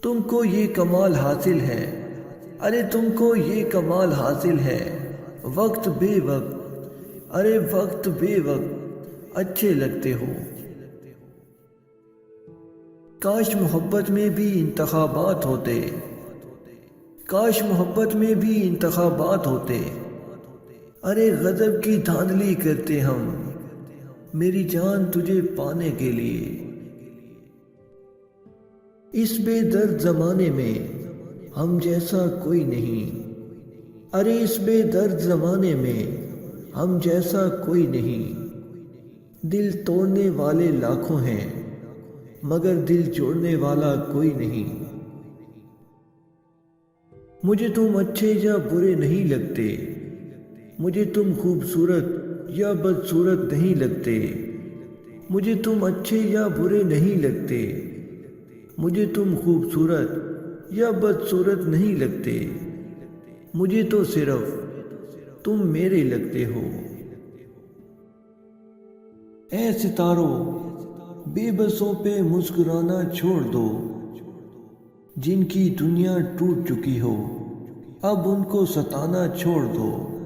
تم کو یہ کمال حاصل ہے، ارے تم کو یہ کمال حاصل ہے، وقت بے وقت، ارے وقت بے وقت اچھے لگتے ہو۔ کاش محبت میں بھی انتخابات ہوتے، کاش محبت میں بھی انتخابات ہوتے، ارے غضب کی دھاندلی کرتے ہم، میری جان تجھے پانے کے لیے۔ اس بے درد زمانے میں ہم جیسا کوئی نہیں، ارے اس بے درد زمانے میں ہم جیسا کوئی نہیں۔ دل توڑنے والے لاکھوں ہیں مگر دل جوڑنے والا کوئی نہیں۔ مجھے تم اچھے یا برے نہیں لگتے، مجھے تم خوبصورت یا بدصورت نہیں لگتے، مجھے تم اچھے یا برے نہیں لگتے، مجھے تم خوبصورت یا بدصورت نہیں لگتے، مجھے تو صرف تم میرے لگتے ہو۔ اے ستاروں، بے بسوں پہ مسکرانا چھوڑ دو، جن کی دنیا ٹوٹ چکی ہو اب ان کو ستانا چھوڑ دو۔